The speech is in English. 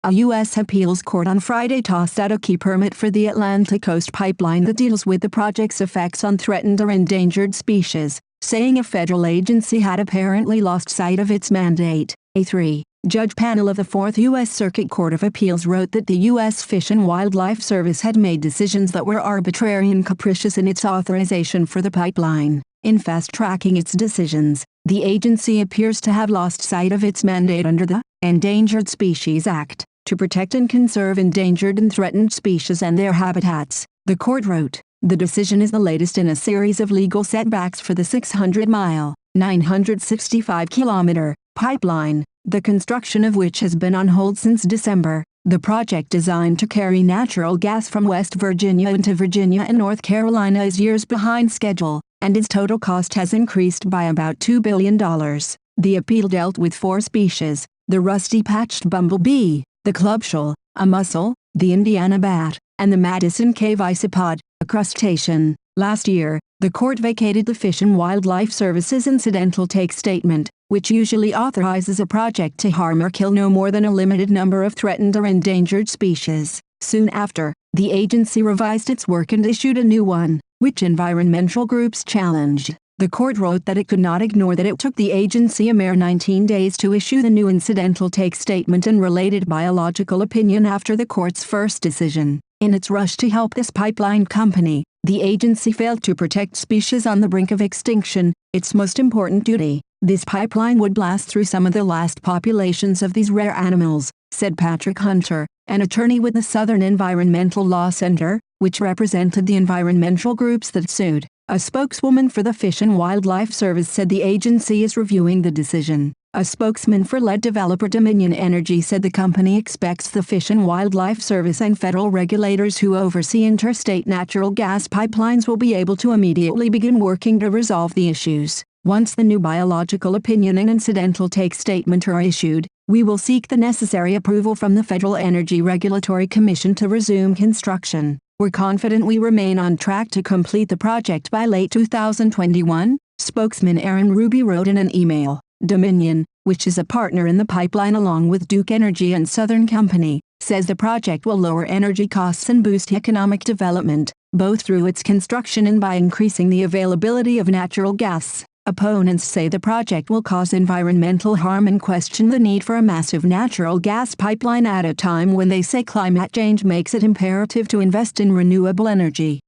A U.S. appeals court on Friday tossed out a key permit for the Atlantic Coast Pipeline that deals with the project's effects on threatened or endangered species, saying a federal agency had apparently lost sight of its mandate. A three-judge panel of the Fourth U.S. Circuit Court of Appeals wrote that the U.S. Fish and Wildlife Service had made decisions that were arbitrary and capricious in its authorization for the pipeline. In fast-tracking its decisions, the agency appears to have lost sight of its mandate under the Endangered Species Act to protect and conserve endangered and threatened species and their habitats, the court wrote. The decision is the latest in a series of legal setbacks for the 600-mile, 965-kilometer pipeline, the construction of which has been on hold since December. The project, designed to carry natural gas from West Virginia into Virginia and North Carolina, is years behind schedule, and its total cost has increased by about $2 billion. The appeal dealt with 4 species: the rusty-patched bumblebee, the clubshell, a mussel, the Indiana bat, and the Madison cave isopod, a crustacean. Last year, the court vacated the Fish and Wildlife Service's incidental take statement, which usually authorizes a project to harm or kill no more than a limited number of threatened or endangered species. Soon after, the agency revised its work and issued a new one, which environmental groups challenged. The court wrote that it could not ignore that it took the agency a mere 19 days to issue the new incidental take statement and related biological opinion after the court's first decision. In its rush to help this pipeline company, the agency failed to protect species on the brink of extinction, its most important duty. This pipeline would blast through some of the last populations of these rare animals, said Patrick Hunter, an attorney with the Southern Environmental Law Center, which represented the environmental groups that sued. A spokeswoman for the Fish and Wildlife Service said the agency is reviewing the decision. A spokesman for lead developer Dominion Energy said the company expects the Fish and Wildlife Service and federal regulators who oversee interstate natural gas pipelines will be able to immediately begin working to resolve the issues. Once the new biological opinion and incidental take statement are issued, we will seek the necessary approval from the Federal Energy Regulatory Commission to resume construction. We're confident we remain on track to complete the project by late 2021, spokesman Aaron Ruby wrote in an email. Dominion, which is a partner in the pipeline along with Duke Energy and Southern Company, says the project will lower energy costs and boost economic development, both through its construction and by increasing the availability of natural gas. Opponents say the project will cause environmental harm and question the need for a massive natural gas pipeline at a time when they say climate change makes it imperative to invest in renewable energy.